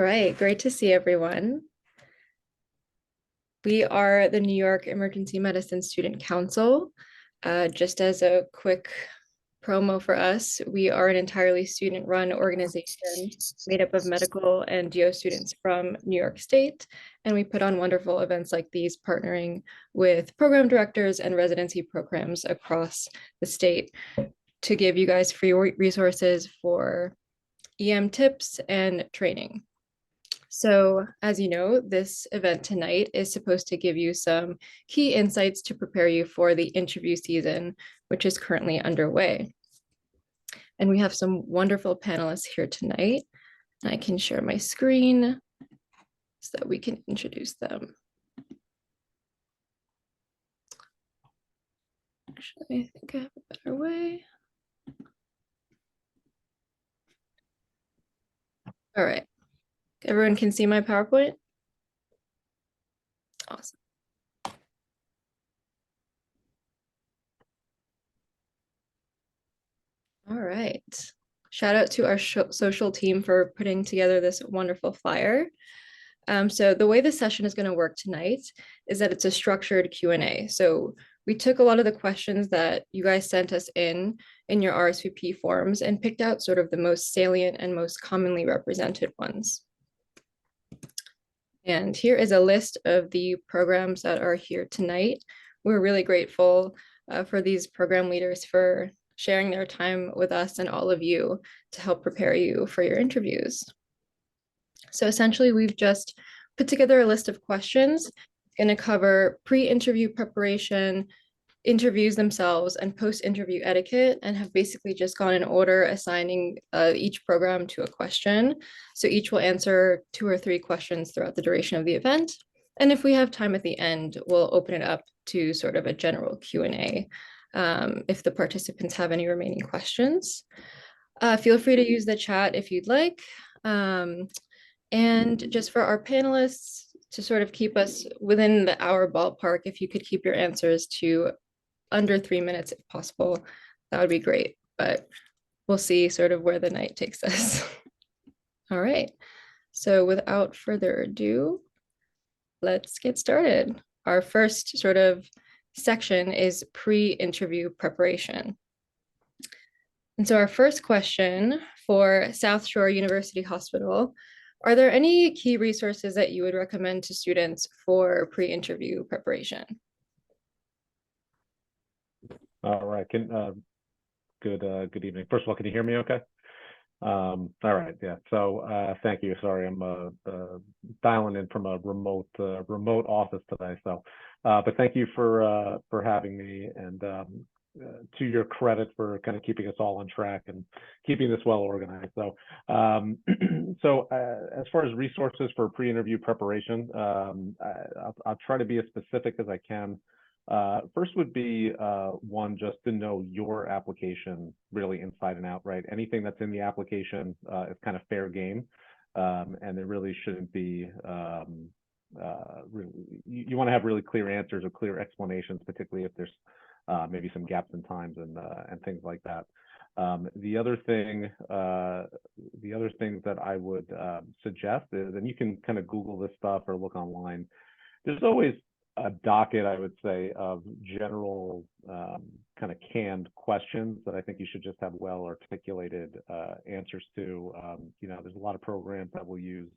right, great to see everyone. We are the New York Emergency Medicine Student Council. Just as a quick promo for us, we are an entirely student-run organization made up of medical and DO students from New York State, and we put on wonderful events like these, partnering with program directors and residency programs across the state to give you guys free resources for EM tips and training. So, as you know, this event tonight is supposed to give you some key insights to prepare you for the interview season, which is currently underway. And we have some wonderful panelists here tonight. I can share my screen so that we can introduce them. Actually, I think I have a better way. All right. Everyone can see my PowerPoint? Awesome. All right. Shout out to our social team for putting together this wonderful flyer. So the way the session is going to work tonight is that it's a structured Q&A. So we took a lot of the questions that you guys sent us in your RSVP forms and picked out sort of the most salient and most commonly represented ones. And here is a list of the programs that are here tonight. We're really grateful for these program leaders for sharing their time with us and all of you to help prepare you for your interviews. So essentially, we've just put together a list of questions. It's going to cover pre-interview preparation, interviews themselves, and post-interview etiquette, and have basically just gone in order, assigning each program to a question. So each will answer 2 or 3 questions throughout the duration of the event. And if we have time at the end, we'll open it up to sort of a general Q&A if the participants have any remaining questions. Feel free to use the chat if you'd like. And just for our panelists, to sort of keep us within the hour ballpark, if you could keep your answers to under 3 minutes if possible, that would be great. But we'll see sort of where the night takes us. All right. So without further ado, let's get started. Our first sort of section is pre-interview preparation. And so our first question for South Shore University Hospital: are there any key resources that you would recommend to students for pre-interview preparation? All right. Good evening. First of all, can you hear me okay? All right. Yeah. So thank you. Sorry, I'm dialing in from a remote office today. So, but thank you for having me, and to your credit for kind of keeping us all on track and keeping this well organized. So, as far as resources for pre-interview preparation, I'll try to be as specific as I can. First would be one, just to know your application really inside and out, right? Anything that's in the application is kind of fair game, and it really shouldn't be. You want to have really clear answers or clear explanations, particularly if there's maybe some gaps in times and things like that. The other things that I would suggest is, and you can kind of Google this stuff or look online, there's always a docket, I would say, of general kind of canned questions that I think you should just have well articulated answers to. There's a lot of programs that will use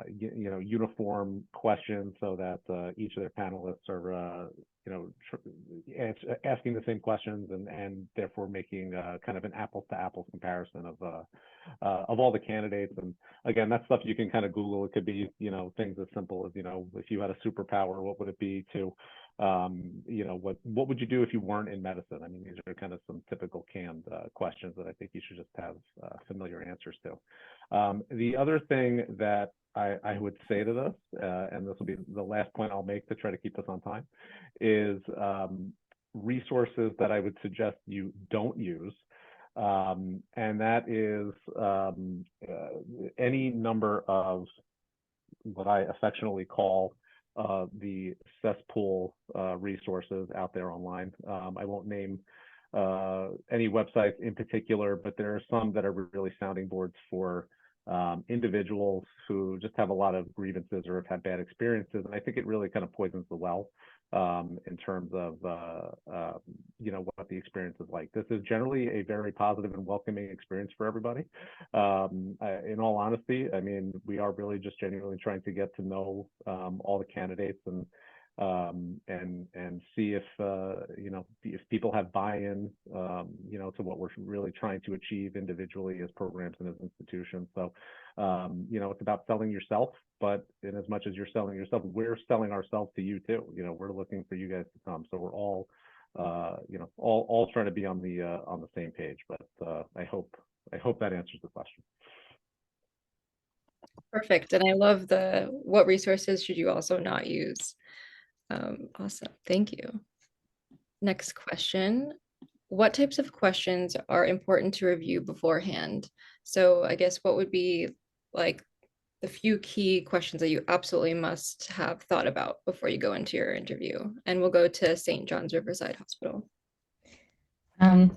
uniform questions so that each of their panelists are asking the same questions and therefore making kind of an apples to apples comparison of all the candidates. And again, that stuff you can kind of Google. It could be things as simple as if you had a superpower, what would it be? To what would you do if you weren't in medicine? I mean, these are kind of some typical canned questions that I think you should just have familiar answers to. The other thing that I would say to this, and this will be the last point I'll make to try to keep this on time, is resources that I would suggest you don't use. And that is any number of what I affectionately call the cesspool resources out there online. I won't name any websites in particular, but there are some that are really sounding boards for individuals who just have a lot of grievances or have had bad experiences. And I think it really kind of poisons the well in terms of what the experience is like. This is generally a very positive and welcoming experience for everybody. In all honesty, I mean, we are really just genuinely trying to get to know all the candidates and see if if people have buy-in to what we're really trying to achieve individually as programs and as institutions. So it's about selling yourself, but in as much as you're selling yourself, we're selling ourselves to you too. We're looking for you guys to come. So we're all all trying to be on the same page. But I hope that answers the question. Perfect. And I love what resources should you also not use? Awesome. Thank you. Next question. What types of questions are important to review beforehand? So I guess what would be like the few key questions that you absolutely must have thought about before you go into your interview? And we'll go to St. John's Riverside Hospital. Hi,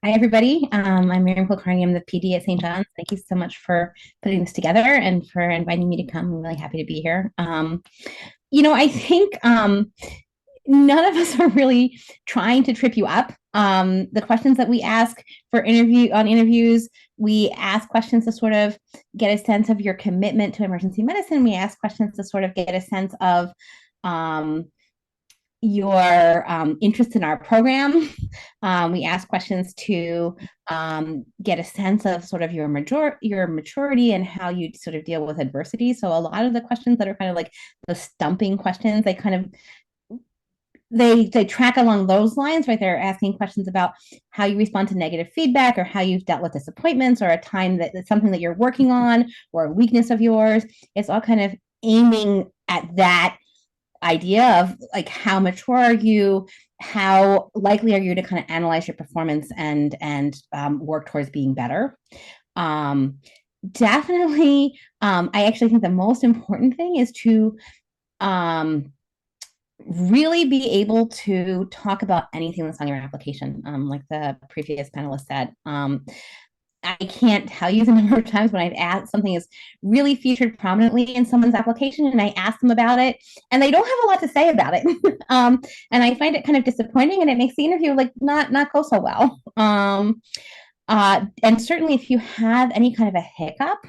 everybody. I'm Miriam Kulkarni. I'm the PD at St. John's. Thank you so much for putting this together and for inviting me to come. I'm really happy to be here. I think none of us are really trying to trip you up. The questions that we ask for interviews, we ask questions to sort of get a sense of your commitment to emergency medicine. We ask questions to sort of get a sense of your interest in our program. We ask questions to get a sense of sort of your maturity and how you sort of deal with adversity. So a lot of the questions that are kind of like the stumping questions, they track along those lines, right? They're asking questions about how you respond to negative feedback or how you've dealt with disappointments or a time that's something that you're working on or a weakness of yours. It's all kind of aiming at that idea of like, how mature are you? How likely are you to kind of analyze your performance and work towards being better? Definitely, I actually think the most important thing is to really be able to talk about anything that's on your application. Like the previous panelist said, I can't tell you the number of times when I've asked something is really featured prominently in someone's application and I ask them about it and they don't have a lot to say about it. And I find it kind of disappointing and it makes the interview like not go so well. And certainly if you have any kind of a hiccup,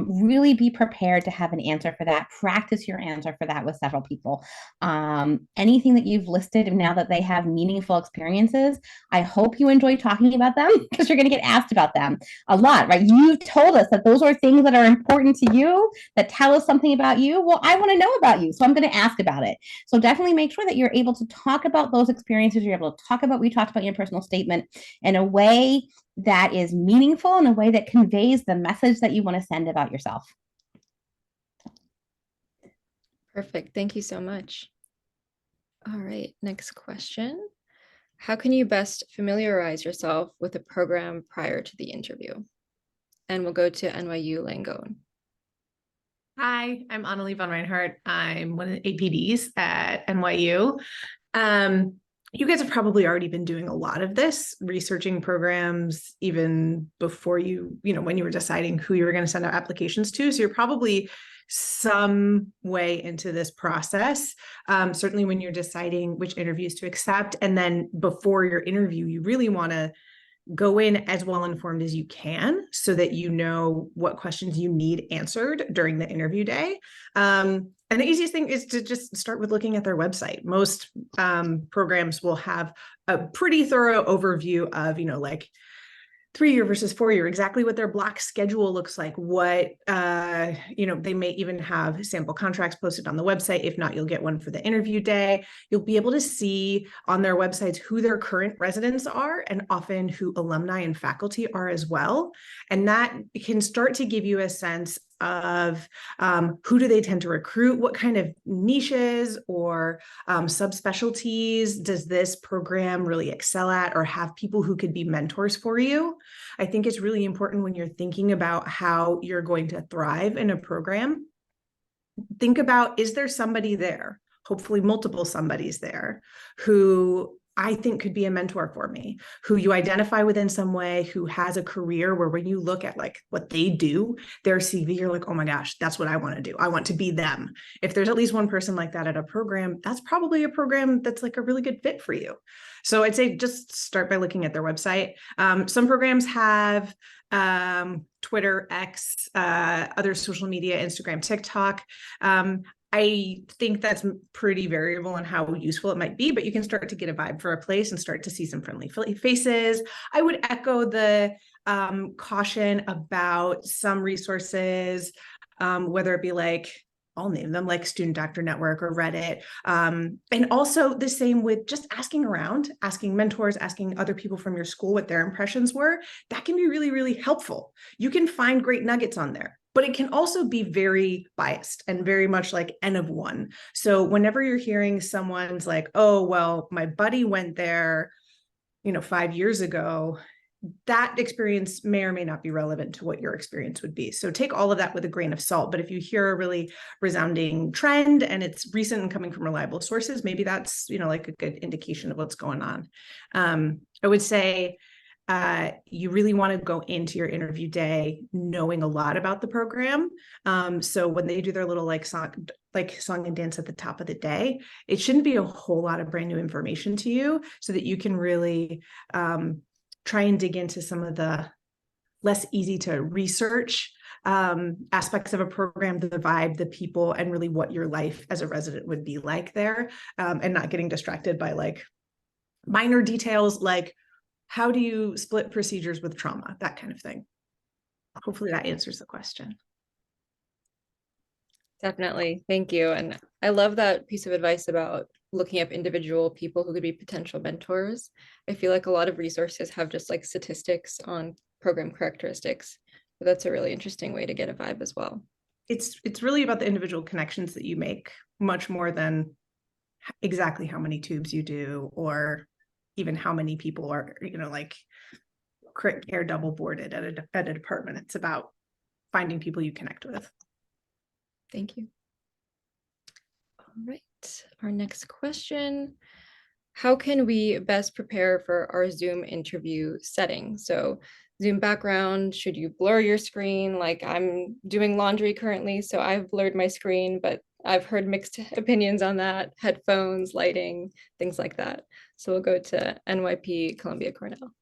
really be prepared to have an answer for that. Practice your answer for that with several people. Anything that you've listed now that they have meaningful experiences, I hope you enjoy talking about them because you're going to get asked about them a lot, right? You've told us that those are things that are important to you, that tell us something about you. Well, I want to know about you, so I'm going to ask about it. So definitely make sure that you're able to talk about those experiences. You're able to talk about what we talked about in your personal statement in a way that is meaningful, in a way that conveys the message that you want to send about yourself. Perfect. Thank you so much. All right, next question. How can you best familiarize yourself with the program prior to the interview? And we'll go to NYU Langone. Hi, I'm Annalie von Reinhardt. I'm one of the APDs at NYU. You guys have probably already been doing a lot of this, researching programs even before when you were deciding who you were going to send out applications to. So you're probably some way into this process, certainly when you're deciding which interviews to accept. And then before your interview, you really want to go in as well informed as you can so that you know what questions you need answered during the interview day. And the easiest thing is to just start with looking at their website. Most programs will have a pretty thorough overview of, like 3-year versus 4-year, exactly what their block schedule looks like, what, they may even have sample contracts posted on the website. If not, you'll get one for the interview day. You'll be able to see on their websites who their current residents are and often who alumni and faculty are as well. And that can start to give you a sense of who do they tend to recruit, what kind of niches or subspecialties does this program really excel at or have people who could be mentors for you. I think it's really important when you're thinking about how you're going to thrive in a program. Think about, is there somebody there, hopefully multiple somebodies there, who I think could be a mentor for me, who you identify with in some way, who has a career where when you look at like what they do, their CV, you're like, oh my gosh, that's what I want to do. I want to be them. If there's at least one person like that at a program, that's probably a program that's like a really good fit for you. So I'd say just start by looking at their website. Some programs have Twitter, X, other social media, Instagram, TikTok. I think that's pretty variable in how useful it might be, but you can start to get a vibe for a place and start to see some friendly faces. I would echo the caution about some resources, whether it be like, I'll name them like Student Doctor Network or Reddit. And also the same with just asking around, asking mentors, asking other people from your school what their impressions were. That can be really, really helpful. You can find great nuggets on there, but it can also be very biased and very much like N of one. So whenever you're hearing someone's like, oh, well, my buddy went there, 5 years ago, that experience may or may not be relevant to what your experience would be. So take all of that with a grain of salt. But if you hear a really resounding trend and it's recent and coming from reliable sources, maybe that's, like a good indication of what's going on. I would say you really want to go into your interview day knowing a lot about the program. So when they do their little song and dance at the top of the day, it shouldn't be a whole lot of brand new information to you, so that you can really try and dig into some of the less easy to research aspects of a program, the vibe, the people, and really what your life as a resident would be like there, and not getting distracted by like minor details like how do you split procedures with trauma, that kind of thing. Hopefully that answers the question. Definitely. Thank you. And I love that piece of advice about looking up individual people who could be potential mentors. I feel like a lot of resources have just like statistics on program characteristics, but that's a really interesting way to get a vibe as well. It's really about the individual connections that you make, much more than exactly how many tubes you do, or even how many people are, like crit care double boarded at a department. It's about finding people you connect with. Thank you. All right, our next question. How can we best prepare for our Zoom interview setting? So Zoom background, should you blur your screen? Like I'm doing laundry currently, so I've blurred my screen, but I've heard mixed opinions on that. Headphones, lighting, things like that. So we'll go to NYP Columbia Cornell.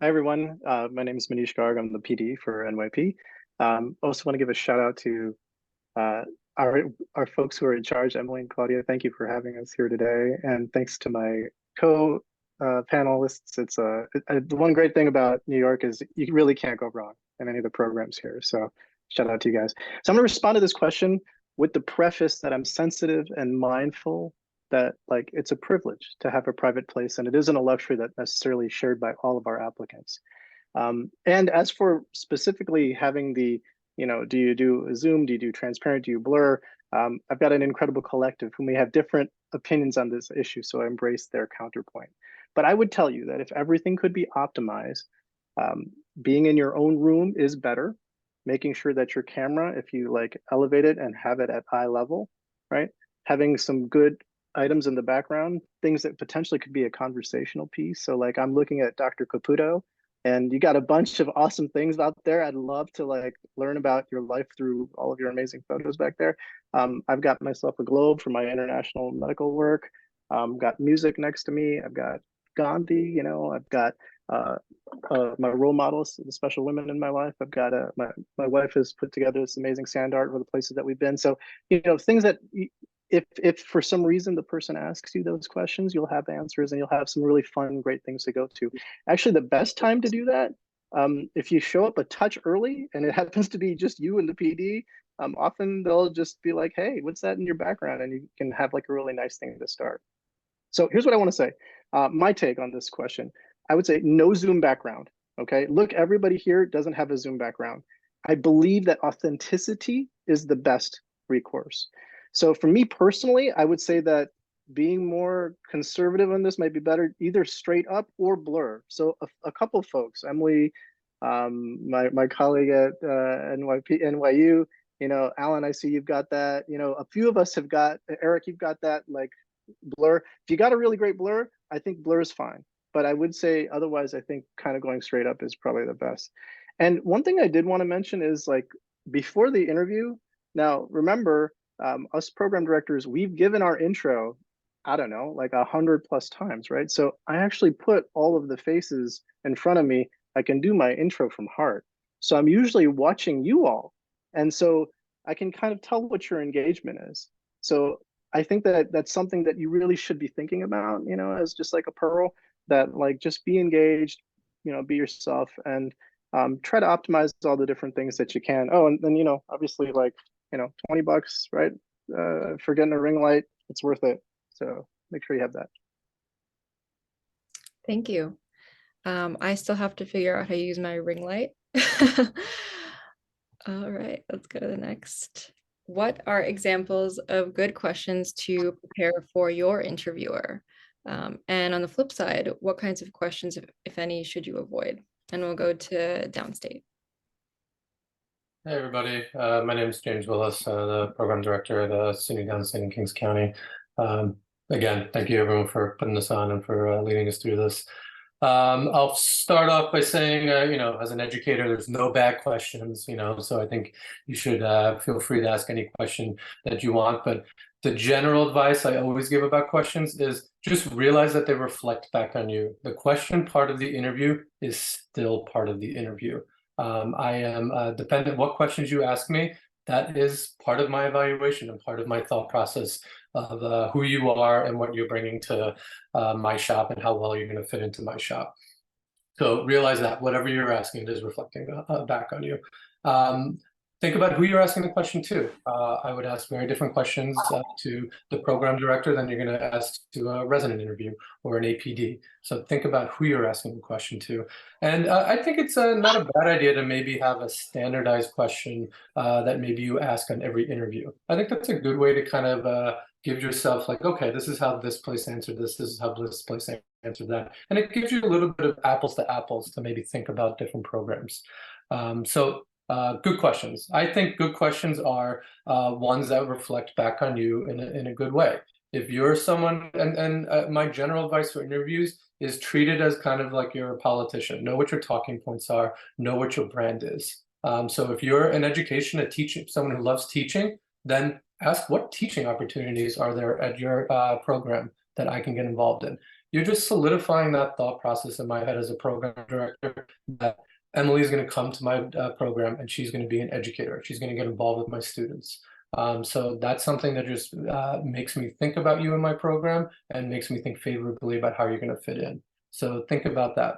Hi, everyone. My name is Manish Garg. I'm the PD for NYP. Also want to give a shout out to our folks who are in charge, Emily and Claudia. Thank you for having us here today. And thanks to my panelists. It's the one great thing about New York is you really can't go wrong in any of the programs here. So shout out to you guys. So I'm going to respond to this question with the preface that I'm sensitive and mindful that like it's a privilege to have a private place, and it isn't a luxury that's necessarily shared by all of our applicants. And as for specifically having the, do you do a Zoom, do you do transparent, do you blur? I've got an incredible collective who may have different opinions on this issue, so I embrace their counterpoint. But I would tell you that if everything could be optimized, being in your own room is better. Making sure that your camera, if you like elevate it and have it at eye level, right? Having some good items in the background, things that potentially could be a conversational piece. So like I'm looking at Dr. Caputo, and you got a bunch of awesome things out there. I'd love to like learn about your life through all of your amazing photos back there. I've got myself a globe for my international medical work. Got music next to me. I've got Gandhi, I've got my role models, the special women in my life. I've got my wife has put together this amazing sand art for the places that we've been. So, things that if for some reason the person asks you those questions, you'll have answers and you'll have some really fun, great things to go to. Actually, the best time to do that, if you show up a touch early and it happens to be just you and the PD, often they'll just be like, hey, what's that in your background? And you can have like a really nice thing to start. So here's what I want to say. My take on this question, I would say no Zoom background. Okay, look, everybody here doesn't have a Zoom background. I believe that authenticity is the best recourse. So for me personally, I would say that being more conservative on this might be better, either straight up or blur. So a couple of folks, Emily, my colleague at NYU, Alan, I see you've got that. A few of us have got, Eric, you've got that like blur. If you got a really great blur, I think blur is fine. But I would say otherwise, I think kind of going straight up is probably the best. And one thing I did want to mention is like before the interview, now remember, us program directors, we've given our intro, I don't know, like 100+ times, right? So I actually put all of the faces in front of me. I can do my intro from heart. So I'm usually watching you all. And so I can kind of tell what your engagement is. So I think that that's something that you really should be thinking about, you know, as just like a pearl, that like just be engaged, you know, be yourself, and try to optimize all the different things that you can. Oh, and then, you know, obviously like, you know, $20, right? For getting a ring light, it's worth it. So make sure you have that. Thank you. I still have to figure out how to use my ring light. All right, let's go to the next. What are examples of good questions to prepare for your interviewer? And on the flip side, what kinds of questions, if any, should you avoid? And we'll go to downstate. Hey everybody, my name is James Willis, the program director at SUNY Downstate in Kings County. Again, thank you everyone for putting this on and for leading us through this. I'll start off by saying, you know, as an educator, there's no bad questions, you know, so I think you should feel free to ask any question that you want. But the general advice I always give about questions is just realize that they reflect back on you. The question part of the interview is still part of the interview. I am dependent what questions you ask me. That is part of my evaluation and part of my thought process of who you are and what you're bringing to my shop and how well you're going to fit into my shop. So realize that whatever you're asking is reflecting back on you. Think about who you're asking the question to. I would ask very different questions to the program director than you're going to ask to a resident interview or an APD. So think about who you're asking the question to. And I think it's not a bad idea to maybe have a standardized question that maybe you ask on every interview. I think that's a good way to kind of give yourself like, okay, this is how this place answered this is how this place answered that. And it gives you a little bit of apples to apples to maybe think about different programs. Good questions. I think good questions are ones that reflect back on you in a good way. If you're someone, and my general advice for interviews is treat it as kind of like you're a politician. Know what your talking points are, know what your brand is. So if you're in education, a teacher, someone who loves teaching, then ask what teaching opportunities are there at your program that I can get involved in. You're just solidifying that thought process in my head as a program director that Emily is going to come to my program and she's going to be an educator. She's going to get involved with my students. So that's something that just makes me think about you in my program and makes me think favorably about how you're going to fit in. So think about that.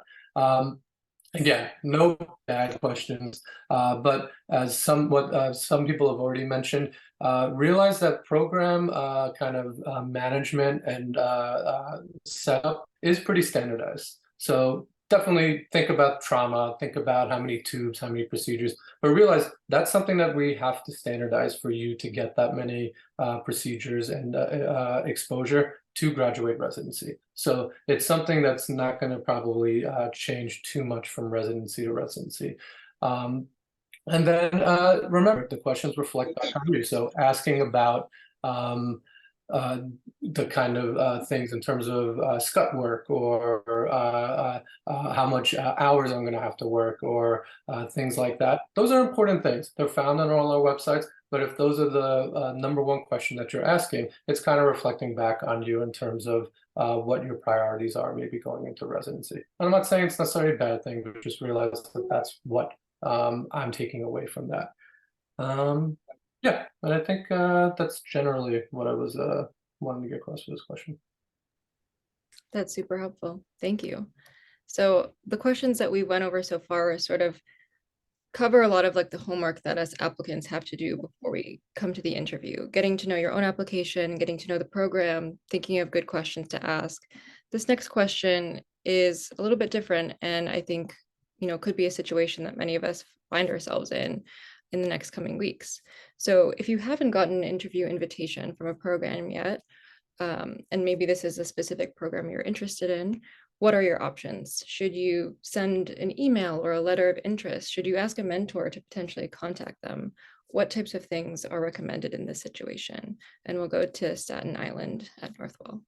Again, no bad questions, but as some people have already mentioned, realize that program kind of management and setup is pretty standardized. So definitely think about trauma, think about how many tubes, how many procedures, but realize that's something that we have to standardize for you to get that many procedures and exposure to graduate residency. So it's something that's not going to probably change too much from residency to residency. And then remember, the questions reflect back on you. So asking about the kind of things in terms of scut work or how much hours I'm going to have to work or things like that. Those are important things. They're found on all our websites. But if those are the number one question that you're asking, it's kind of reflecting back on you in terms of what your priorities are maybe going into residency. And I'm not saying it's necessarily a bad thing, but just realize that that's what I'm taking away from that. Yeah, and I think that's generally what I was wanting to get across for this question. That's super helpful. Thank you. So the questions that we went over so far sort of cover a lot of like the homework that us applicants have to do before we come to the interview, getting to know your own application, getting to know the program, thinking of good questions to ask. This next question is a little bit different, and I think, you know, could be a situation that many of us find ourselves in the next coming weeks. So if you haven't gotten an interview invitation from a program yet, and maybe this is a specific program you're interested in, what are your options? Should you send an email or a letter of interest? Should you ask a mentor to potentially contact them? what types of things are recommended in this situation? And we'll go to Staten Island at Northwell.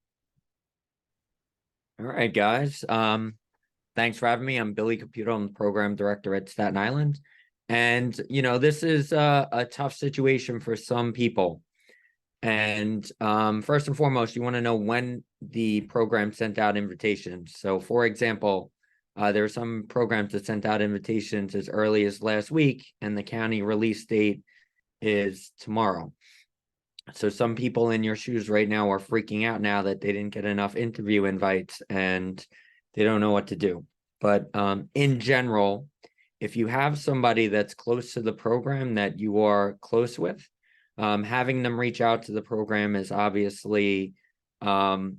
All right, guys. Thanks for having me. I'm Billy Caputo. I'm the program director at Staten Island. And, this is a tough situation for some people. And first and foremost, you want to know when the program sent out invitations. So, for example, there are some programs that sent out invitations as early as last week, and the county release date is tomorrow. So some people in your shoes right now are freaking out now that they didn't get enough interview invites and they don't know what to do. But in general, if you have somebody that's close to the program that you are close with, having them reach out to the program is obviously a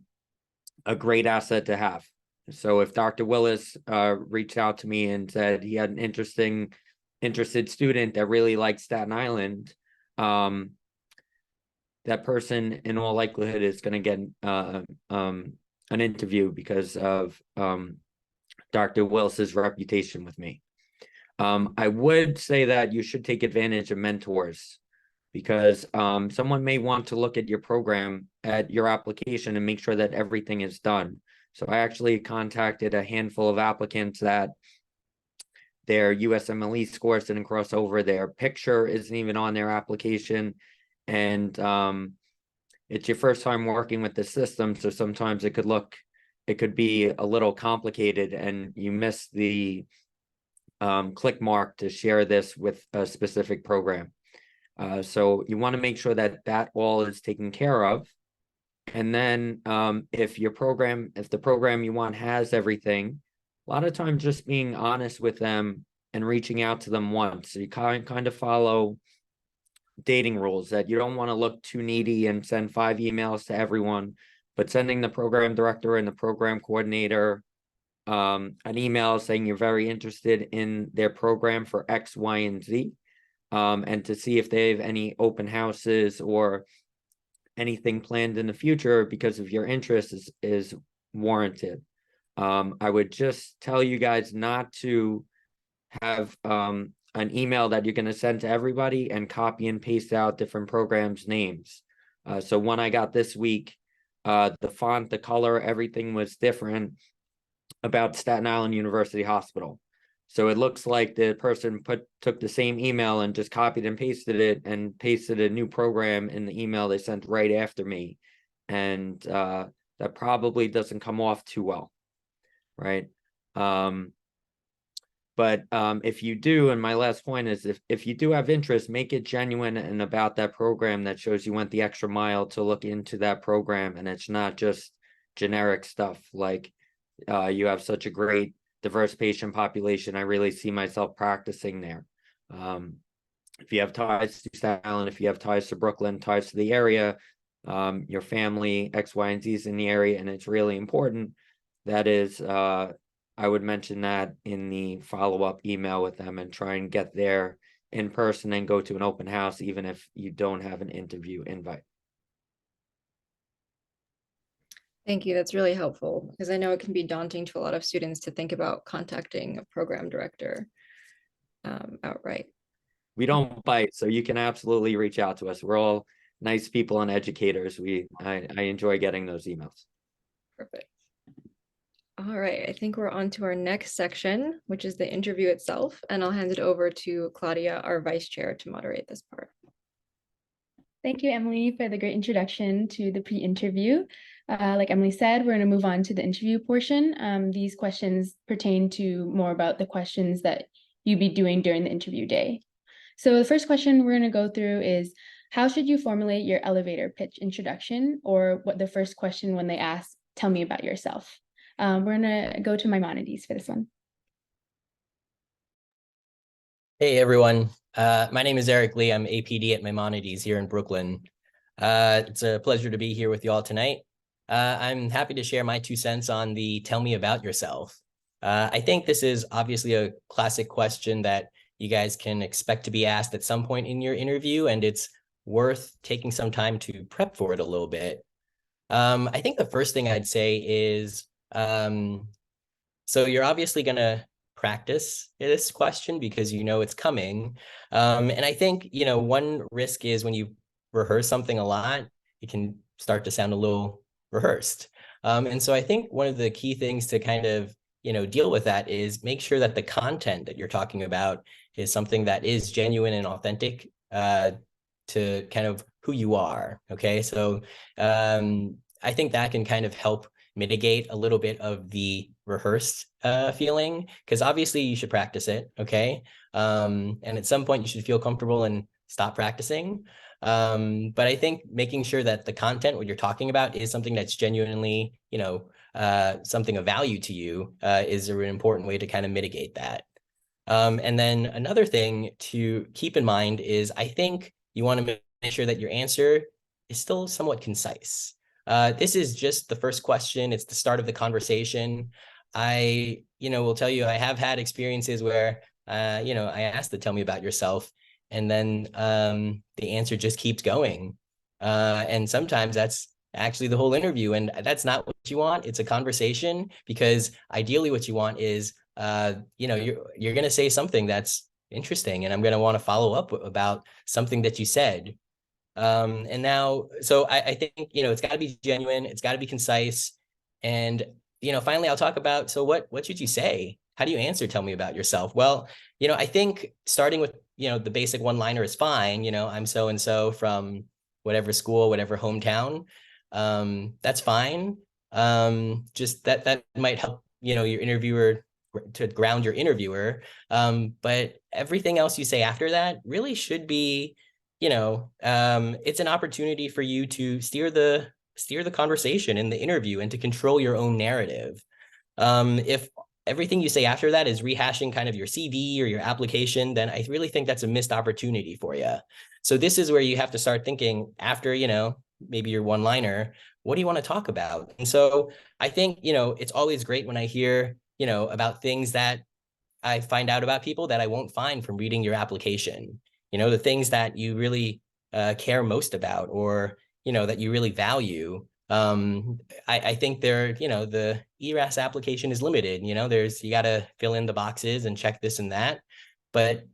great asset to have. So if Dr. Willis reached out to me and said he had an interested student that really likes Staten Island, that person in all likelihood is going to get an interview because of Dr. Willis's reputation with me. I would say that you should take advantage of mentors, because someone may want to look at your program, at your application, and make sure that everything is done. So I actually contacted a handful of applicants that their USMLE scores didn't cross over, their picture isn't even on their application, and it's your first time working with the system, so sometimes it could be a little complicated, and you miss the click mark to share this with a specific program. So you want to make sure that all is taken care of. And then if the program you want has everything, a lot of times just being honest with them and reaching out to them once. So you kind of follow dating rules, that you don't want to look too needy and send 5 emails to everyone, but sending the program director and the program coordinator an email saying you're very interested in their program for X, Y, and Z, and to see if they have any open houses or anything planned in the future because of your interest is warranted. I would just tell you guys not to have an email that you're going to send to everybody and copy and paste out different programs' names. So one I got this week, the font, the color, everything was different about Staten Island University Hospital. So it looks like the person took the same email and just copied and pasted it and pasted a new program in the email they sent right after me. And that probably doesn't come off too well, right? But if you do, and my last point is, if you do have interest, make it genuine and about that program, that shows you went the extra mile to look into that program, and it's not just generic stuff like you have such a great diverse patient population. I really see myself practicing there. If you have ties to Staten Island, if you have ties to Brooklyn, ties to the area, your family, X, Y, and Z is in the area, and it's really important. That is, I would mention that in the follow-up email with them and try and get there in person and go to an open house, even if you don't have an interview invite. Thank you. That's really helpful, because I know it can be daunting to a lot of students to think about contacting a program director outright. We don't bite, so you can absolutely reach out to us. We're all nice people and educators. I enjoy getting those emails. Perfect. All right, I think we're on to our next section, which is the interview itself, and I'll hand it over to Claudia, our vice chair, to moderate this part. Thank you, Emily, for the great introduction to the pre-interview. Like Emily said, we're going to move on to the interview portion. These questions pertain to more about the questions that you'd be doing during the interview day. So the first question we're going to go through is, how should you formulate your elevator pitch introduction, or what the first question when they ask, tell me about yourself? We're going to go to Maimonides for this one. Hey, everyone. My name is Eric Lee. I'm APD at Maimonides here in Brooklyn. It's a pleasure to be here with you all tonight. I'm happy to share my 2 cents on the tell me about yourself. I think this is obviously a classic question that you guys can expect to be asked at some point in your interview, and it's worth taking some time to prep for it a little bit. I think the first thing I'd say is, so you're obviously going to practice this question because you know it's coming. And I think, you know, one risk is when you rehearse something a lot, it can start to sound a little rehearsed. And so I think one of the key things to kind of, you know, deal with that is make sure that the content that you're talking about is something that is genuine and authentic to kind of who you are. Okay, so I think that can kind of help mitigate a little bit of the rehearsed feeling, because obviously you should practice it. Okay, and at some point you should feel comfortable and stop practicing. But I think making sure that the content, what you're talking about, is something that's genuinely, you know, something of value to you is an important way to kind of mitigate that. And then another thing to keep in mind is I think you want to make sure that your answer is still somewhat concise. This is just the first question. It's the start of the conversation. I, you know, will tell you, I have had experiences where, you know, I asked to tell me about yourself, and then the answer just keeps going. And sometimes that's actually the whole interview, and that's not what you want. It's a conversation, because ideally what you want is, you know, you're going to say something that's interesting, and I'm going to want to follow up about something that you said. And now, so I think, you know, it's got to be genuine, it's got to be concise. And, you know, finally, I'll talk about, so what should you say? How do you answer? Tell me about yourself. Well, you know, I think starting with, you know, the basic one-liner is fine. You know, I'm so-and-so from whatever school, whatever hometown. That's fine. Just that might help, you know, your interviewer, to ground your interviewer. But everything else you say after that really should be, you know, it's an opportunity for you to steer the conversation in the interview and to control your own narrative. If everything you say after that is rehashing kind of your CV or your application, then I really think that's a missed opportunity for you. So this is where you have to start thinking after, you know, maybe your one-liner, what do you want to talk about? And so I think, you know, it's always great when I hear, you know, about things that I find out about people that I won't find from reading your application. You know, the things that you really care most about, or, you know, that you really value. I think they're, you know, the ERAS application is limited. You know, you got to fill in the boxes and check this and that. But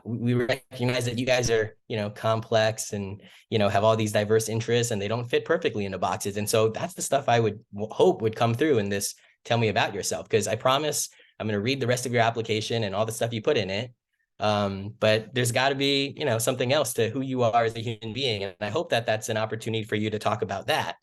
we recognize that you guys are, you know, complex and, you know, have all these diverse interests, and they don't fit perfectly into boxes. And so that's the stuff I would hope would come through in this tell me about yourself, because I promise I'm going to read the rest of your application and all the stuff you put in it. But there's got to be, you know, something else to who you are as a human being. And I hope that that's an opportunity for you to talk about that.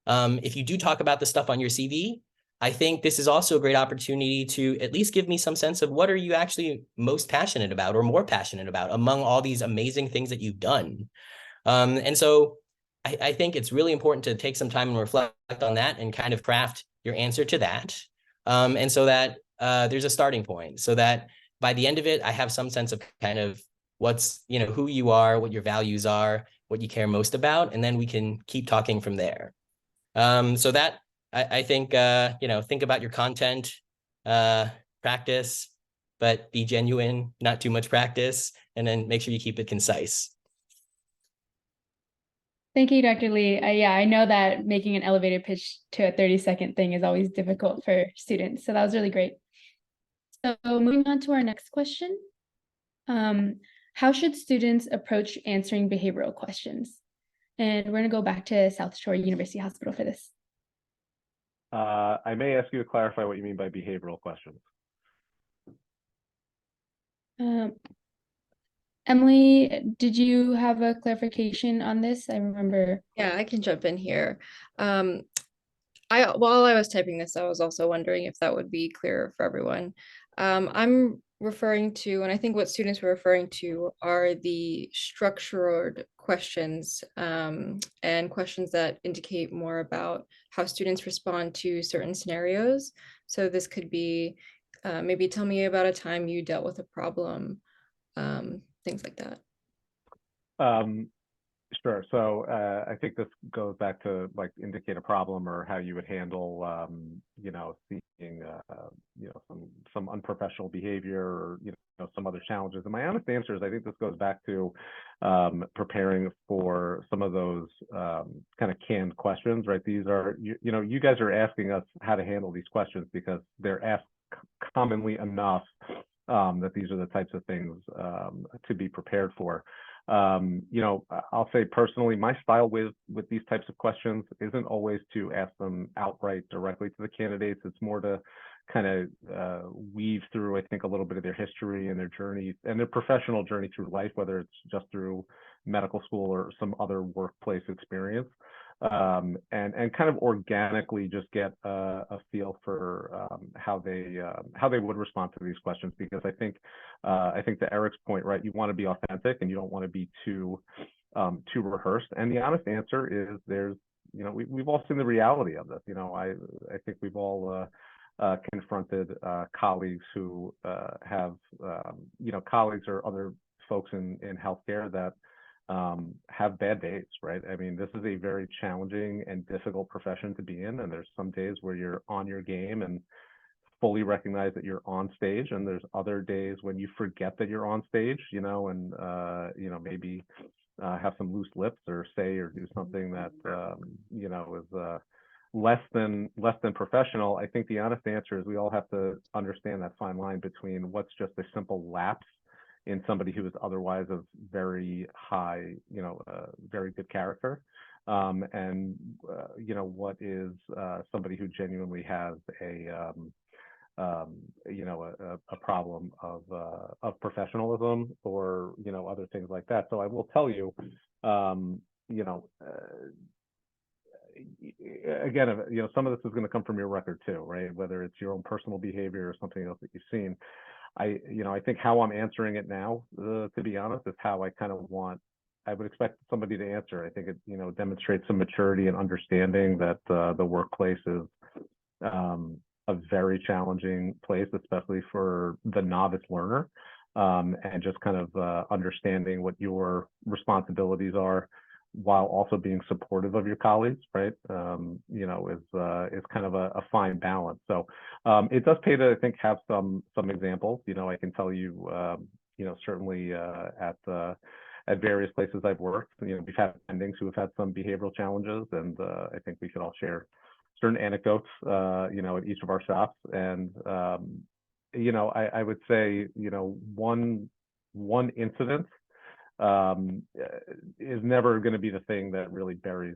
If you do talk about the stuff on your CV, I think this is also a great opportunity to at least give me some sense of what are you actually most passionate about or more passionate about among all these amazing things that you've done. And so I think it's really important to take some time and reflect on that and kind of craft your answer to that. And so that there's a starting point, so that by the end of it, I have some sense of kind of what's, you know, who you are, what your values are, what you care most about, and then we can keep talking from there. So that I think, you know, think about your content, practice, but be genuine, not too much practice, and then make sure you keep it concise. Thank you, Dr. Lee. Yeah, I know that making an elevator pitch to a 30-second thing is always difficult for students. So that was really great. So moving on to our next question. How should students approach answering behavioral questions? And we're going to go back to South Shore University Hospital for this. I may ask you to clarify what you mean by behavioral questions. Emily, did you have a clarification on this? I remember. Yeah, I can jump in here. While I was typing this, I was also wondering if that would be clearer for everyone. I'm referring to, and I think what students were referring to are the structured questions and questions that indicate more about how students respond to certain scenarios. So this could be maybe tell me about a time you dealt with a problem, things like that. Sure. So I think this goes back to like indicate a problem or how you would handle, you know, seeing, you know, some unprofessional behavior or, you know, some other challenges. And my honest answer is I think this goes back to preparing for some of those kind of canned questions, right? These are, you know, you guys are asking us how to handle these questions because they're asked commonly enough that these are the types of things to be prepared for. I'll say personally, my style with these types of questions isn't always to ask them outright directly to the candidates. It's more to kind of weave through, I think, a little bit of their history and their journey and their professional journey through life, whether it's just through medical school or some other workplace experience. And kind of organically just get a feel for how they would respond to these questions, because I think to Eric's point, right, you want to be authentic and you don't want to be too rehearsed. And the honest answer is we've all seen the reality of this. I think we've all confronted colleagues who have colleagues or other folks in healthcare that have bad days, right? I mean, this is a very challenging and difficult profession to be in, and there's some days where you're on your game and fully recognize that you're on stage, and there's other days when you forget that you're on stage, and maybe have some loose lips or say or do something that is less than professional. I think the honest answer is we all have to understand that fine line between what's just a simple lapse in somebody who is otherwise of very high, very good character, and what is somebody who genuinely has a problem of professionalism or other things like that. So I will tell you, again, some of this is going to come from your record too, right? Whether it's your own personal behavior or something else that you've seen. I think how I'm answering it now, to be honest, is how I would expect somebody to answer. I think it, demonstrates some maturity and understanding that the workplace is a very challenging place, especially for the novice learner, and just kind of understanding what your responsibilities are, while also being supportive of your colleagues, right? Is kind of a fine balance. So it does pay to, I think, have some examples. I can tell you, certainly at various places I've worked, we've had attendings who have had some behavioral challenges, and I think we could all share certain anecdotes, at each of our shops. And I would say, one incident is never going to be the thing that really buries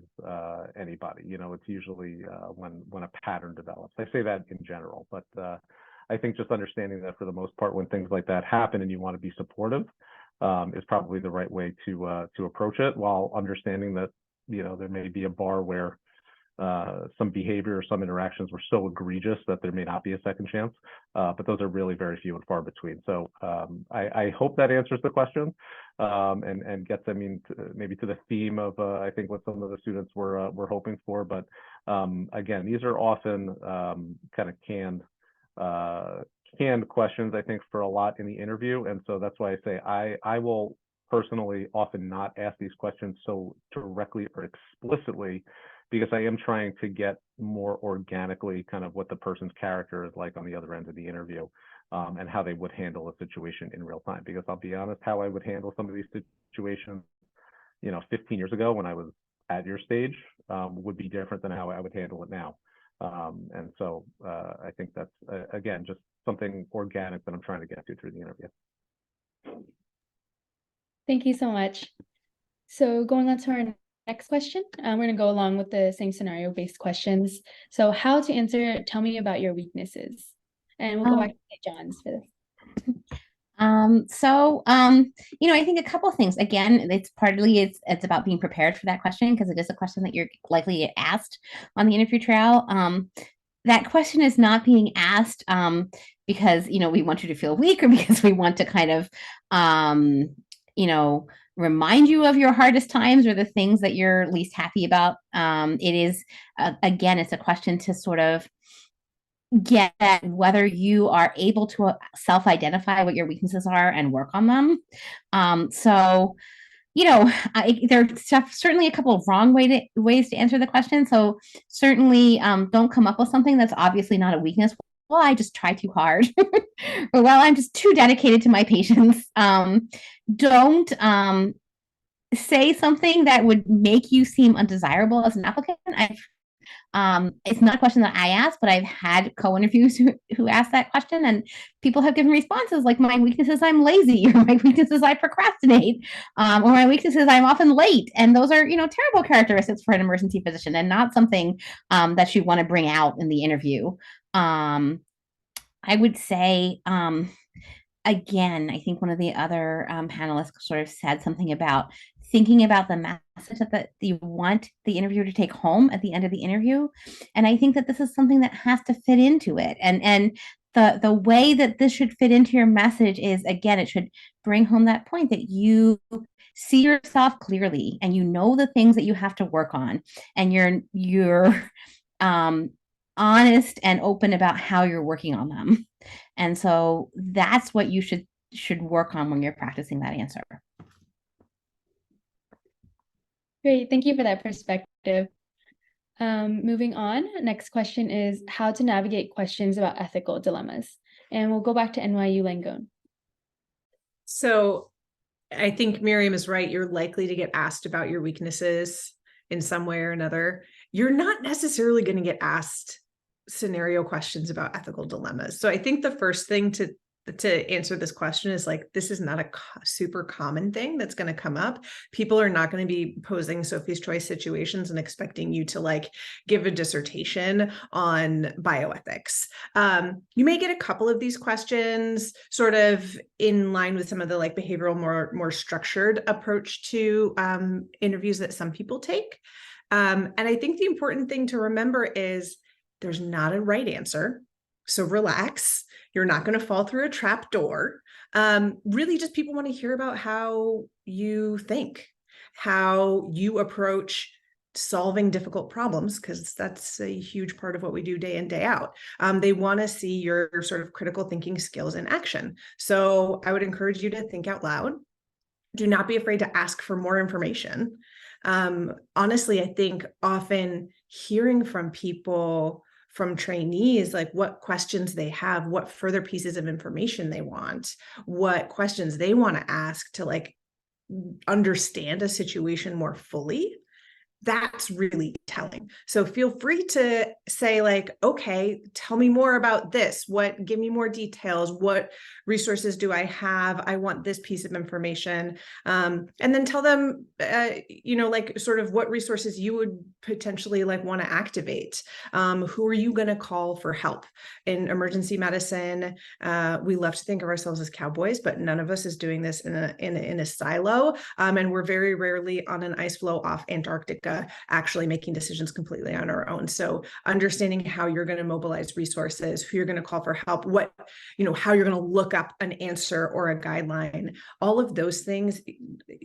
anybody. It's usually when a pattern develops. I say that in general, but I think just understanding that for the most part, when things like that happen and you want to be supportive, is probably the right way to approach it, while understanding that there may be a bar where some behavior or some interactions were so egregious that there may not be a second chance, but those are really very few and far between. So I hope that answers the question, and gets, maybe to the theme of I think what some of the students were hoping for. But again, these are often kind of canned questions, I think, for a lot in the interview, and so that's why I say I will personally often not ask these questions so directly or explicitly, because I am trying to get more organically kind of what the person's character is like on the other end of the interview, and how they would handle a situation in real time. Because I'll be honest, how I would handle some of these situations, 15 years ago when I was at your stage, would be different than how I would handle it now. And so I think that's, again, just something organic that I'm trying to get to through the interview. Thank you so much. So going on to our next question, we're going to go along with the same scenario-based questions. So how to answer, tell me about your weaknesses. And we'll go back to John's for this. I think a couple of things. Again, it's about being prepared for that question, because it is a question that you're likely to get asked on the interview trail. That question is not being asked because we want you to feel weak, or because we want to kind of remind you of your hardest times or the things that you're least happy about. It is again, it's a question to sort of get at whether you are able to self-identify what your weaknesses are and work on them. There's certainly a couple of wrong ways to answer the question. So certainly don't come up with something that's obviously not a weakness. Well, I just try too hard. Or, well, I'm just too dedicated to my patients. Don't say something that would make you seem undesirable as an applicant. It's not a question that I ask, but I've had co-interviews who ask that question, and people have given responses like, my weakness is I'm lazy, or my weakness is I procrastinate, or my weakness is I'm often late. And those are, terrible characteristics for an emergency physician, and not something that you want to bring out in the interview. I would say, again, I think one of the other panelists sort of said something about thinking about the message that you want the interviewer to take home at the end of the interview. And I think that this is something that has to fit into it. And the way that this should fit into your message is, again, it should bring home that point that you see yourself clearly, and you know the things that you have to work on, and you're honest and open about how you're working on them. And so that's what you should work on when you're practicing that answer. Great, thank you for that perspective. Moving on, next question is how to navigate questions about ethical dilemmas. And we'll go back to NYU Langone. So I think Miriam is right. You're likely to get asked about your weaknesses in some way or another. You're not necessarily going to get asked scenario questions about ethical dilemmas. So I think the first thing to answer this question is like, this is not a super common thing that's going to come up. People are not going to be posing Sophie's choice situations and expecting you to like give a dissertation on bioethics. You may get a couple of these questions sort of in line with some of the like behavioral, more structured approach to interviews that some people take. And I think the important thing to remember is there's not a right answer. So relax. You're not going to fall through a trap door. Really, just people want to hear about how you think, how you approach solving difficult problems, because that's a huge part of what we do day in, day out. They want to see your sort of critical thinking skills in action. So I would encourage you to think out loud. Do not be afraid to ask for more information. Honestly, I think often hearing from people, from trainees, like what questions they have, what further pieces of information they want, what questions they want to ask to like understand a situation more fully, that's really telling. So feel free to say like, okay, tell me more about this. Give me more details. What resources do I have? I want this piece of information. And then tell them, like sort of what resources you would potentially like want to activate. Who are you going to call for help? In emergency medicine, we love to think of ourselves as cowboys, but none of us is doing this in a silo. And we're very rarely on an ice floe off Antarctica actually making decisions completely on our own. So understanding how you're going to mobilize resources, who you're going to call for help, how you're going to look up an answer or a guideline, all of those things,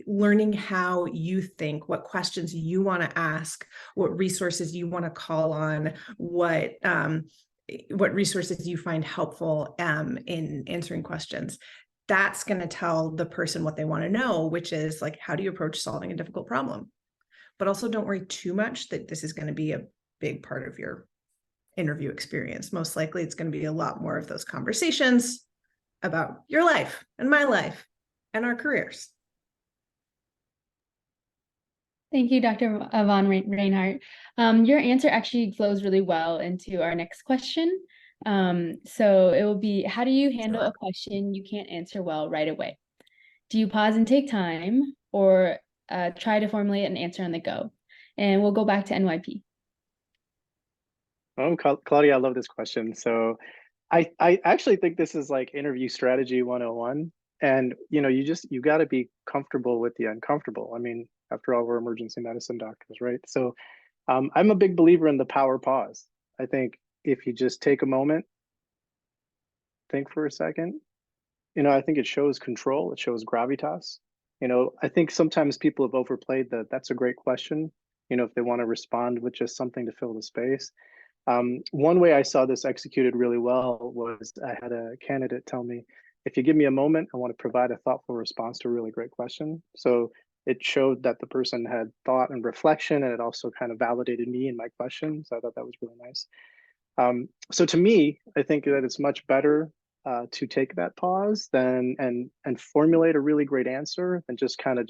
learning how you think, what questions you want to ask, what resources you want to call on, what resources you find helpful in answering questions. That's going to tell the person what they want to know, which is like, how do you approach solving a difficult problem? But also don't worry too much that this is going to be a big part of your interview experience. Most likely it's going to be a lot more of those conversations about your life and my life and our careers. Thank you, Dr. Von Reinhardt. Your answer actually flows really well into our next question. So it will be, how do you handle a question you can't answer well right away? Do you pause and take time, or try to formulate an answer on the go? And we'll go back to NYP. Oh, Claudia, I love this question. So I actually think this is like interview strategy 101. And, you got to be comfortable with the uncomfortable. I mean, after all, we're emergency medicine doctors, right? So I'm a big believer in the power pause. I think if you just take a moment, think for a second, I think it shows control, it shows gravitas. I think sometimes people have overplayed that's a great question, if they want to respond with just something to fill the space. One way I saw this executed really well was I had a candidate tell me, if you give me a moment, I want to provide a thoughtful response to a really great question. So it showed that the person had thought and reflection, and it also kind of validated me and my question. So I thought that was really nice. So to me, I think that it's much better to take that pause and formulate a really great answer than just kind of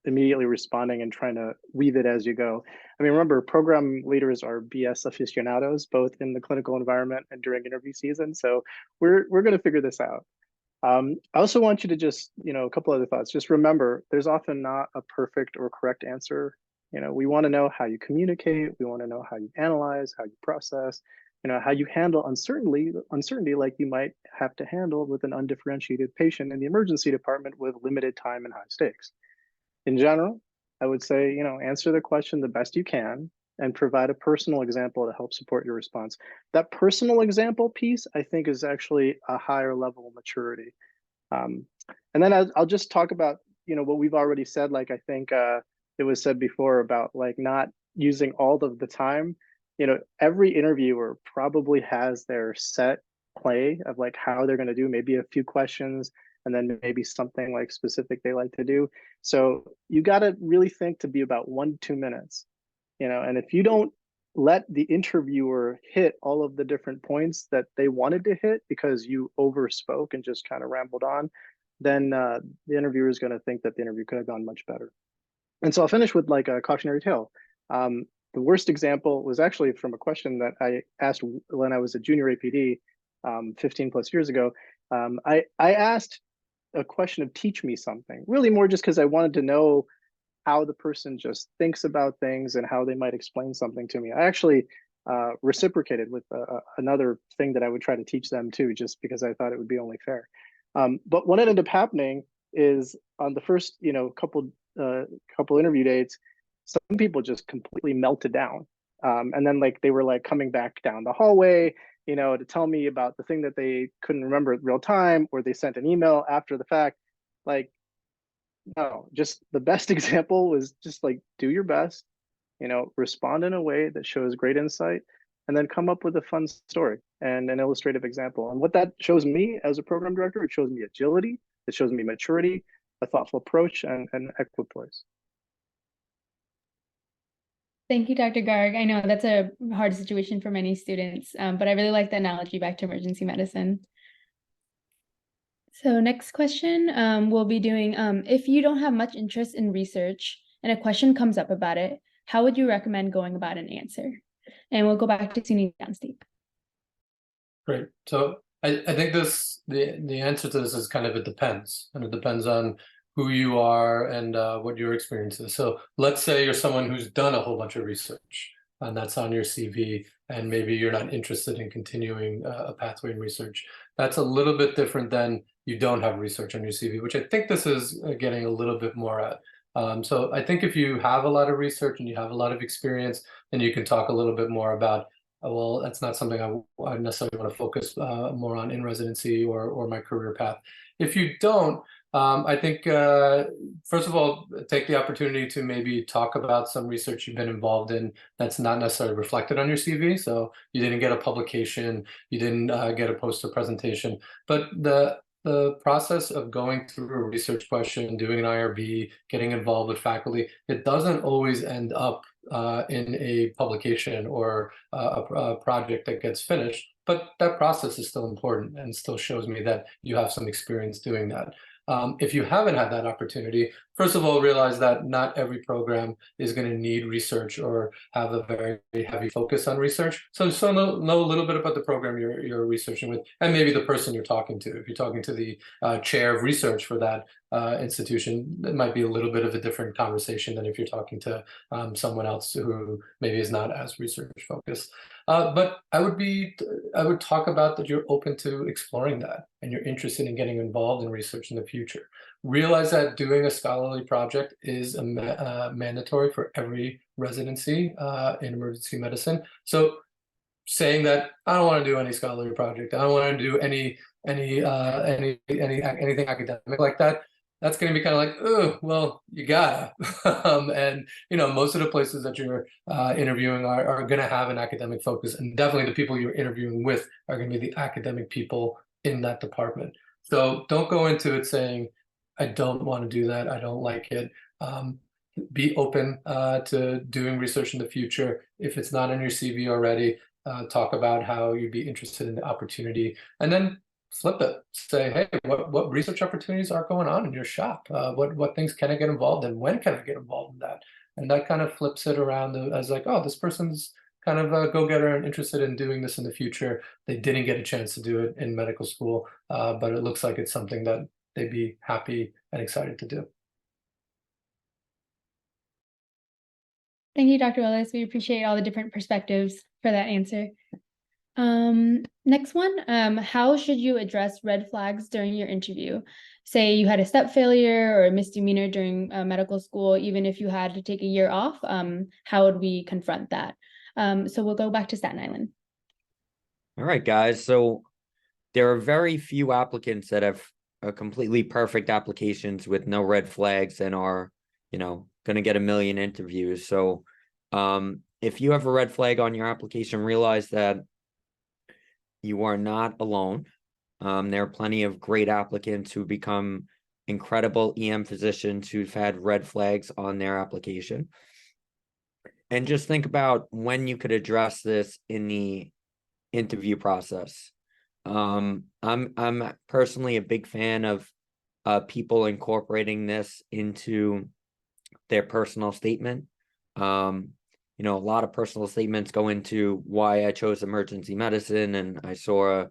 immediately responding and trying to weave it as you go. I mean, remember, program leaders are BS aficionados, both in the clinical environment and during interview season. So we're going to figure this out. I also want you to just, a couple other thoughts. Just remember, there's often not a perfect or correct answer. We want to know how you communicate. We want to know how you analyze, how you process, how you handle uncertainty like you might have to handle with an undifferentiated patient in the emergency department with limited time and high stakes. In general, I would say, answer the question the best you can and provide a personal example to help support your response. That personal example piece, I think, is actually a higher level of maturity. And then I'll just talk about, what we've already said. Like, I think it was said before about like not using all of the time. Every interviewer probably has their set play of like how they're going to do, maybe a few questions, and then maybe something like specific they like to do. So you got to really think to be about 1 to 2 minutes, and if you don't let the interviewer hit all of the different points that they wanted to hit because you overspoke and just kind of rambled on, then the interviewer is going to think that the interview could have gone much better. And so I'll finish with like a cautionary tale. The worst example was actually from a question that I asked when I was a junior APD 15 plus years ago. I asked a question of teach me something, really more just because I wanted to know how the person just thinks about things and how they might explain something to me. I actually reciprocated with another thing that I would try to teach them too, just because I thought it would be only fair. But what ended up happening is on the first, couple interview dates, some people just completely melted down. And then like they were like coming back down the hallway, to tell me about the thing that they couldn't remember at real time, or they sent an email after the fact. Like, no, just the best example was just like, do your best, respond in a way that shows great insight, and then come up with a fun story and an illustrative example. And what that shows me as a program director, it shows me agility, it shows me maturity, a thoughtful approach, and equipoise. Thank you, Dr. Garg. I know that's a hard situation for many students, but I really like the analogy back to emergency medicine. So next question, we'll be doing, if you don't have much interest in research and a question comes up about it, how would you recommend going about an answer? And we'll go back to SUNY Downstate. Great. So I think the answer to this is kind of, it depends. And it depends on who you are and what your experience is. So let's say you're someone who's done a whole bunch of research and that's on your CV, and maybe you're not interested in continuing a pathway in research. That's a little bit different than you don't have research on your CV, which I think this is getting a little bit more at. So I think if you have a lot of research and you have a lot of experience, then you can talk a little bit more about, well, that's not something I necessarily want to focus more on in residency or my career path. If you don't, I think, first of all, take the opportunity to maybe talk about some research you've been involved in that's not necessarily reflected on your CV. So you didn't get a publication, you didn't get a poster presentation, but the process of going through a research question, doing an IRB, getting involved with faculty, it doesn't always end up in a publication or a project that gets finished, but that process is still important and still shows me that you have some experience doing that. If you haven't had that opportunity, first of all, realize that not every program is going to need research or have a very heavy focus on research. So know a little bit about the program you're researching with, and maybe the person you're talking to. If you're talking to the chair of research for that institution, it might be a little bit of a different conversation than if you're talking to someone else who maybe is not as research focused. But I would talk about that you're open to exploring that and you're interested in getting involved in research in the future. Realize that doing a scholarly project is mandatory for every residency in emergency medicine. So saying that I don't want to do any scholarly project, I don't want to do anything academic like that, that's going to be kind of like, oh, well, you gotta. And, most of the places that you're interviewing are going to have an academic focus. And definitely the people you're interviewing with are going to be the academic people in that department. So don't go into it saying, I don't want to do that, I don't like it. Be open to doing research in the future. If it's not on your CV already, talk about how you'd be interested in the opportunity. And then flip it. Say, hey, what research opportunities are going on in your shop? What things can I get involved in? When can I get involved in that? And that kind of flips it around as like, oh, this person's kind of a go-getter and interested in doing this in the future. They didn't get a chance to do it in medical school, but it looks like it's something that they'd be happy and excited to do. Thank you, Dr. Willis. We appreciate all the different perspectives for that answer. Next one, how should you address red flags during your interview? Say you had a step failure or a misdemeanor during medical school, even if you had to take a year off, how would we confront that? So we'll go back to Staten Island. All right, guys. So there are very few applicants that have completely perfect applications with no red flags and are, going to get a million interviews. So if you have a red flag on your application, realize that you are not alone. There are plenty of great applicants who become incredible EM physicians who've had red flags on their application. And just think about when you could address this in the interview process. I'm personally a big fan of people incorporating this into their personal statement. A lot of personal statements go into why I chose emergency medicine, and I saw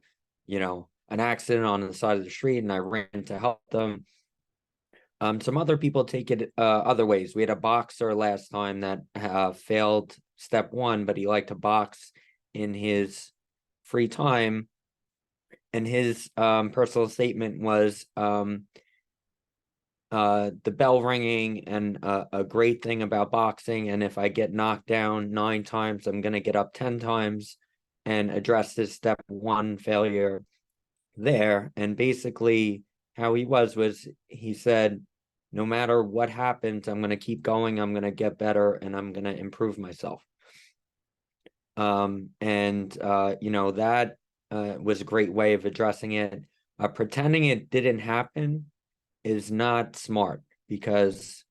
an accident on the side of the street and I ran to help them. Some other people take it other ways. We had a boxer last time that failed step 1, but he liked to box in his free time. And his personal statement was the bell ringing and a great thing about boxing. And if I get knocked down 9 times, I'm going to get up 10 times, and address his step 1 failure there. And basically how he was he said, no matter what happens, I'm going to keep going. I'm going to get better and I'm going to improve myself. That was a great way of addressing it. Pretending it didn't happen is not smart, because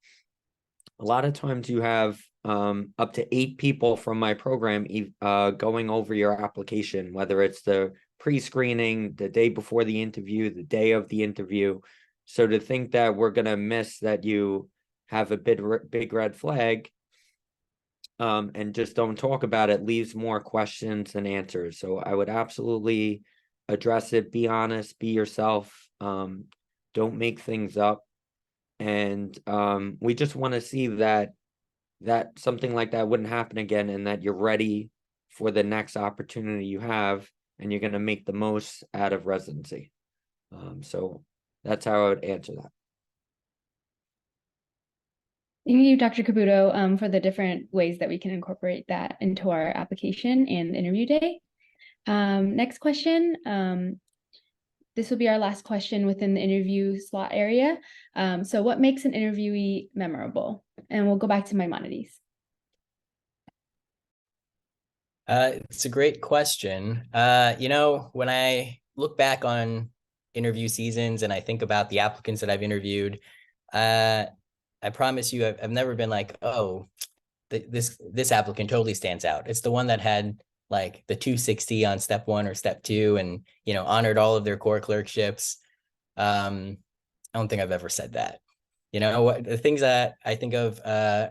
a lot of times you have up to 8 people from my program going over your application, whether it's the pre-screening, the day before the interview, the day of the interview. So to think that we're going to miss that you have a big red flag and just don't talk about it leaves more questions than answers. So I would absolutely address it. Be honest, be yourself. Don't make things up. And we just want to see that something like that wouldn't happen again, and that you're ready for the next opportunity you have, and you're going to make the most out of residency. So that's how I would answer that. Thank you, Dr. Caputo, for the different ways that we can incorporate that into our application and interview day. Next question. This will be our last question within the interview slot area. So what makes an interviewee memorable? And we'll go back to Maimonides. It's a great question. When I look back on interview seasons and I think about the applicants that I've interviewed, I promise you, I've never been like, oh, this applicant totally stands out. It's the one that had like the 260 on step 1 or step 2 and, honored all of their core clerkships. I don't think I've ever said that. The things that I think of,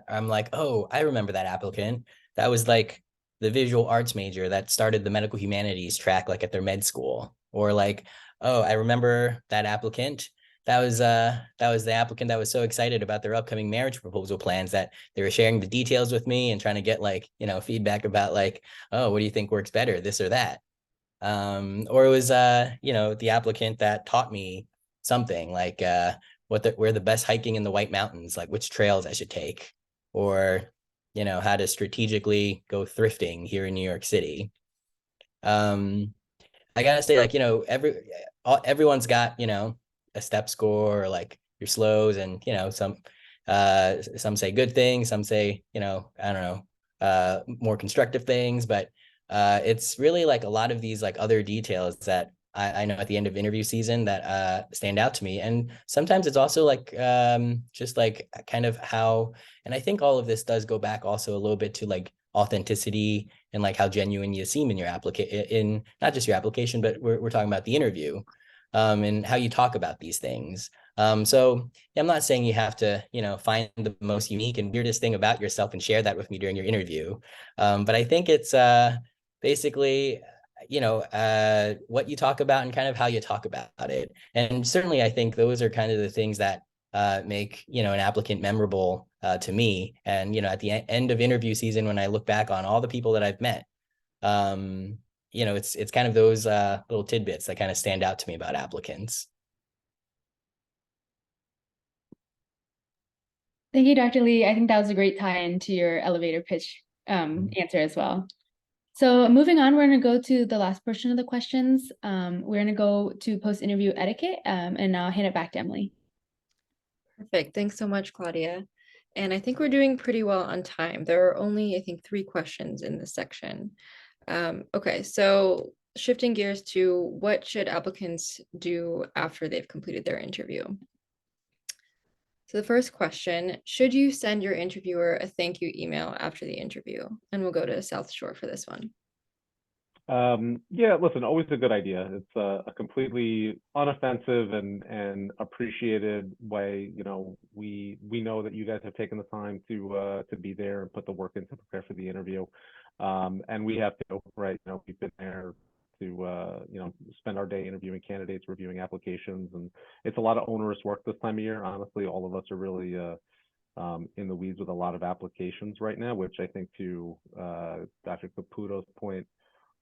I'm like, oh, I remember that applicant. That was like the visual arts major that started the medical humanities track, like at their med school. Or like, oh, I remember that applicant. That was the applicant that was so excited about their upcoming marriage proposal plans that they were sharing the details with me and trying to get feedback about like, oh, what do you think works better, this or that? Or it was the applicant that taught me something like where the best hiking in the White Mountains, like which trails I should take, or how to strategically go thrifting here in New York City. I gotta say, everyone's got a step score or like your slows, and some say good things, some say I don't know, more constructive things, but it's really like a lot of these like other details that I know at the end of interview season that stand out to me. And sometimes it's also like just like kind of how, and I think all of this does go back also a little bit to like authenticity and like how genuine you seem in your in not just your application, but we're talking about the interview. and how you talk about these things. So I'm not saying you have to, find the most unique and weirdest thing about yourself and share that with me during your interview. But I think it's basically, what you talk about and kind of how you talk about it. And certainly I think those are kind of the things that make, an applicant memorable to me. And, at the end of interview season, when I look back on all the people that I've met, it's kind of those little tidbits that kind of stand out to me about applicants. Thank you, Dr. Lee. I think that was a great tie-in to your elevator pitch answer as well. So moving on, we're going to go to the last portion of the questions. We're going to go to post-interview etiquette, and I'll hand it back to Emily. Perfect. Thanks so much, Claudia. And I think we're doing pretty well on time. There are only, I think, 3 questions in this section. Okay, so shifting gears to what should applicants do after they've completed their interview? So the first question, should you send your interviewer a thank you email after the interview? And we'll go to South Shore for this one. Yeah, listen, always a good idea. It's a completely unoffensive and appreciated way. We know that you guys have taken the time to be there and put the work in to prepare for the interview. And we have to, right? We've been there to spend our day interviewing candidates, reviewing applications, and it's a lot of onerous work this time of year. Honestly, all of us are really in the weeds with a lot of applications right now, which I think, to Dr. Caputo's point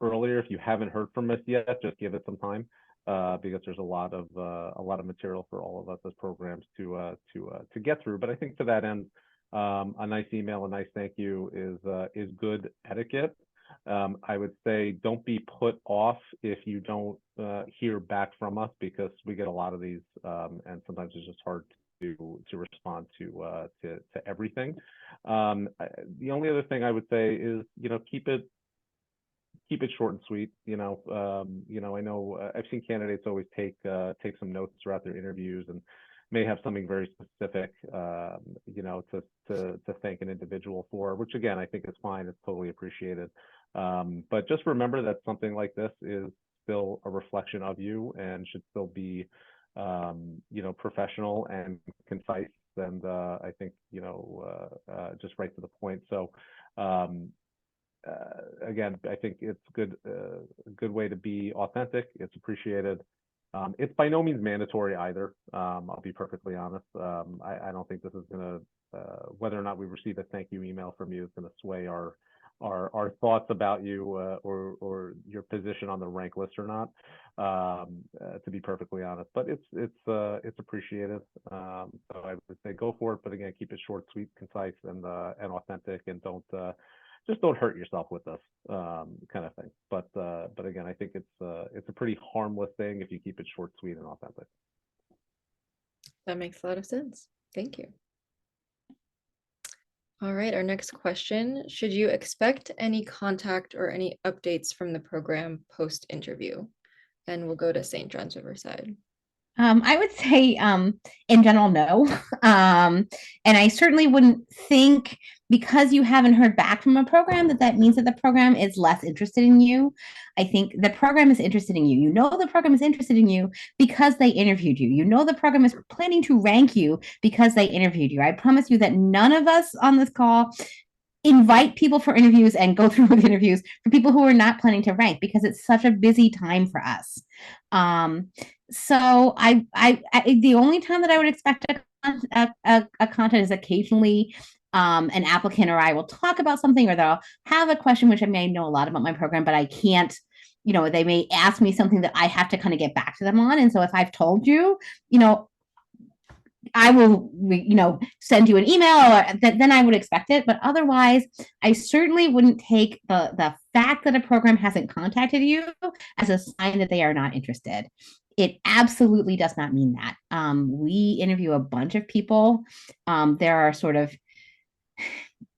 earlier, if you haven't heard from us yet, just give it some time, because there's a lot of material for all of us as programs to get through. But I think to that end, a nice email, a nice thank you is good etiquette. I would say don't be put off if you don't hear back from us, because we get a lot of these, and sometimes it's just hard to respond to everything. The only other thing I would say is, keep it short and sweet. I know I've seen candidates always take some notes throughout their interviews and may have something very specific, to thank an individual for, which again, I think is fine. It's totally appreciated. But just remember that something like this is still a reflection of you and should still be, professional and concise. And I think, just right to the point. So, again, I think it's a good way to be authentic. It's appreciated. It's by no means mandatory either. I'll be perfectly honest. I don't think this is going to, whether or not we receive a thank you email from you, is going to sway our thoughts about you or your position on the rank list or not. To be perfectly honest, but it's appreciated. So I would say go for it, but again, keep it short, sweet, concise, and authentic, and don't hurt yourself with this kind of thing. But again, I think it's a pretty harmless thing if you keep it short, sweet, and authentic. That makes a lot of sense. Thank you. All right, our next question. Should you expect any contact or any updates from the program post-interview? And we'll go to St. John's Riverside. I would say, in general, no. And I certainly wouldn't think, because you haven't heard back from a program, that means that the program is less interested in you. I think the program is interested in you. You know the program is interested in you because they interviewed you. You know the program is planning to rank you because they interviewed you. I promise you that none of us on this call invite people for interviews and go through with interviews for people who are not planning to rank, because it's such a busy time for us. So I the only time that I would expect a content is occasionally an applicant or I will talk about something, or they'll have a question, which I may know a lot about my program, but I can't, they may ask me something that I have to kind of get back to them on. And so if I've told you, I will, send you an email, or then I would expect it. But otherwise, I certainly wouldn't take the fact that a program hasn't contacted you as a sign that they are not interested. It absolutely does not mean that. We interview a bunch of people. There are sort of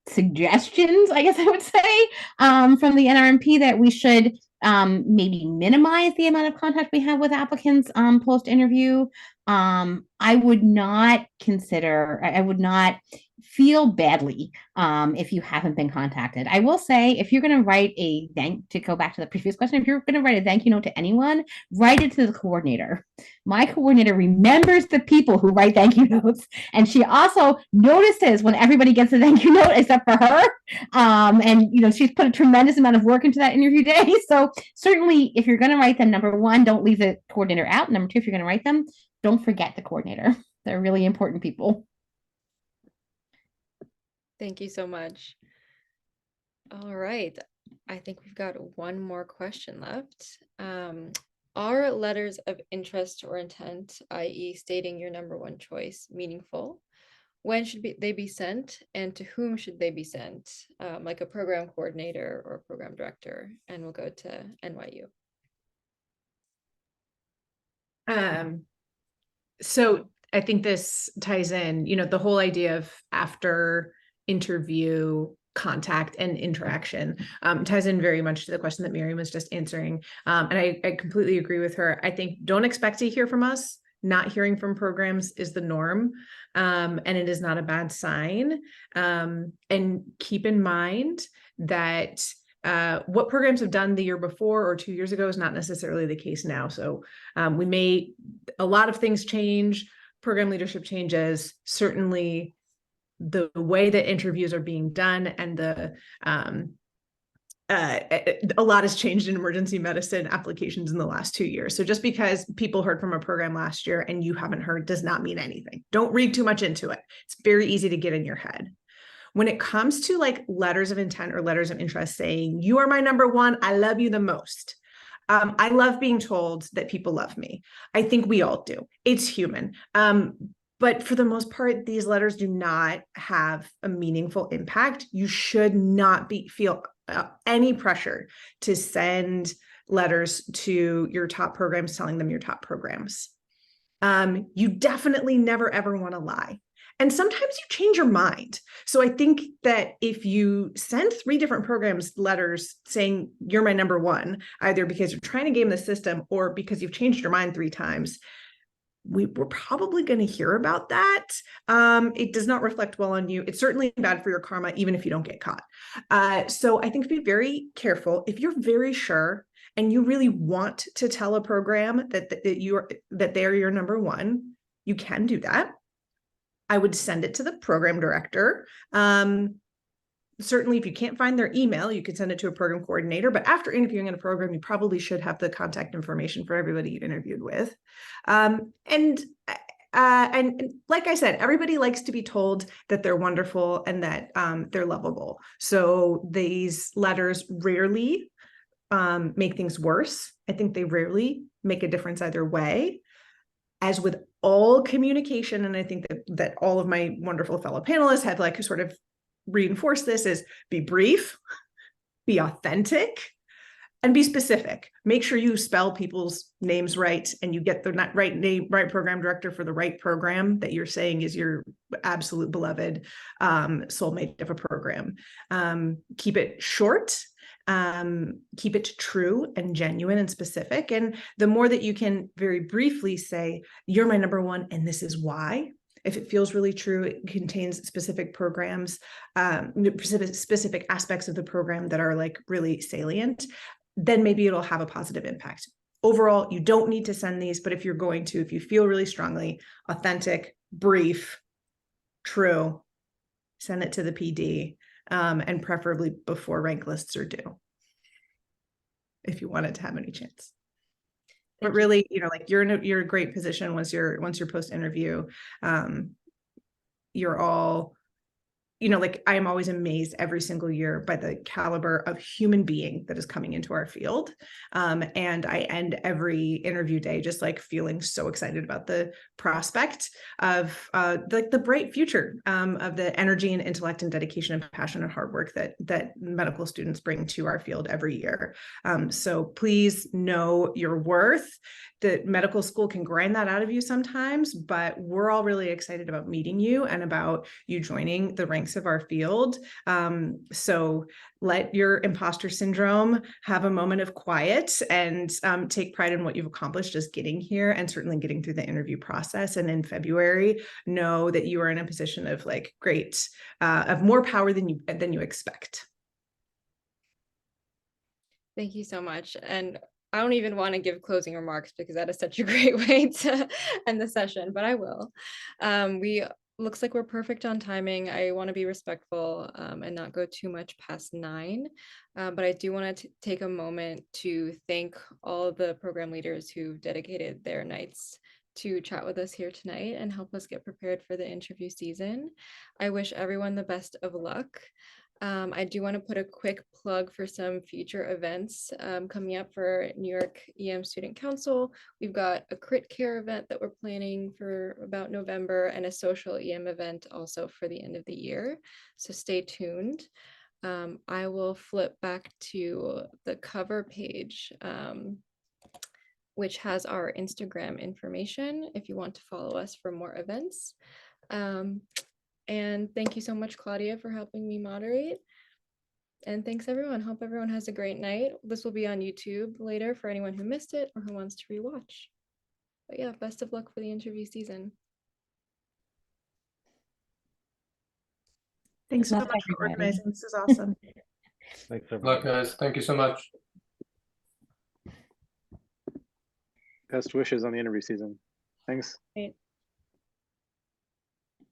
suggestions, I guess I would say, from the NRMP that we should maybe minimize the amount of contact we have with applicants post-interview. I would not feel badly if you haven't been contacted. I will say, if you're going to write to go back to the previous question, if you're going to write a thank you note to anyone, write it to the coordinator. My coordinator remembers the people who write thank you notes, and she also notices when everybody gets a thank you note except for her. And she's put a tremendous amount of work into that interview day. So certainly, if you're going to write them, number one, don't leave the coordinator out. Number two, if you're going to write them, don't forget the coordinator. They're really important people. Thank you so much. All right. I think we've got one more question left. Are letters of interest or intent, i.e. stating your number one choice, meaningful? When should they be sent, and to whom should they be sent? Like a program coordinator or program director, and we'll go to NYU. So I think this ties in, the whole idea of after interview contact and interaction ties in very much to the question that Miriam was just answering. And I completely agree with her. I think don't expect to hear from us. Not hearing from programs is the norm, and it is not a bad sign. And keep in mind that what programs have done the year before or 2 years ago is not necessarily the case now. So a lot of things change, program leadership changes, certainly the way that interviews are being done, and a lot has changed in emergency medicine applications in the last 2 years. So just because people heard from a program last year and you haven't heard does not mean anything. Don't read too much into it. It's very easy to get in your head. When it comes to like letters of intent or letters of interest saying, you are my number one, I love you the most. I love being told that people love me. I think we all do. It's human. But for the most part, these letters do not have a meaningful impact. You should not feel any pressure to send letters to your top programs telling them your top programs. You definitely never, ever want to lie. And sometimes you change your mind. So I think that if you send 3 different programs letters saying you're my number one, either because you're trying to game the system or because you've changed your mind 3 times, we're probably going to hear about that. It does not reflect well on you. It's certainly bad for your karma, even if you don't get caught. So I think be very careful. If you're very sure and you really want to tell a program that they're your number one, you can do that. I would send it to the program director. Certainly, if you can't find their email, you could send it to a program coordinator. But after interviewing in a program, you probably should have the contact information for everybody you interviewed with. And like I said, everybody likes to be told that they're wonderful and that they're lovable. So these letters rarely make things worse. I think they rarely make a difference either way. As with all communication, and I think that all of my wonderful fellow panelists have like sort of reinforced this, is be brief, be authentic, and be specific. Make sure you spell people's names right and you get the right name, right program director for the right program that you're saying is your absolute beloved soulmate of a program. Keep it short. Keep it true and genuine and specific. And the more that you can very briefly say, you're my number one, and this is why. If it feels really true, it contains specific programs, specific aspects of the program that are like really salient, then maybe it'll have a positive impact. Overall, you don't need to send these, but if you're going to, if you feel really strongly, authentic, brief, true, send it to the PD. And preferably before rank lists are due, if you want it to have any chance. But really, like you're in a great position once you're post interview. You're all, like I am always amazed every single year by the caliber of human being that is coming into our field. And I end every interview day just like feeling so excited about the prospect of the bright future of the energy and intellect and dedication and passion and hard work that medical students bring to our field every year. So please know your worth. The medical school can grind that out of you sometimes, but we're all really excited about meeting you and about you joining the ranks strengths of our field. So let your imposter syndrome have a moment of quiet and take pride in what you've accomplished just getting here and certainly getting through the interview process. And in February, know that you are in a position of like great, of more power than you expect. Thank you so much. And I don't even want to give closing remarks because that is such a great way to end the session, but I will. Looks like we're perfect on timing. I want to be respectful and not go too much past 9. But I do want to take a moment to thank all the program leaders who dedicated their nights to chat with us here tonight and help us get prepared for the interview season. I wish everyone the best of luck. I do want to put a quick plug for some future events coming up for New York EM Student Council. We've got a crit care event that we're planning for about November and a social EM event also for the end of the year. So stay tuned. I will flip back to the cover page, which has our Instagram information if you want to follow us for more events. And thank you so much, Claudia, for helping me moderate. And thanks, everyone. Hope everyone has a great night. This will be on YouTube later for anyone who missed it or who wants to rewatch. But yeah, best of luck for the interview season. Thanks so Good luck, much for everybody. organizing. This is awesome. Thanks, Good luck, everyone. guys. Thank you so much. Best wishes on the interview season. Thanks. Great.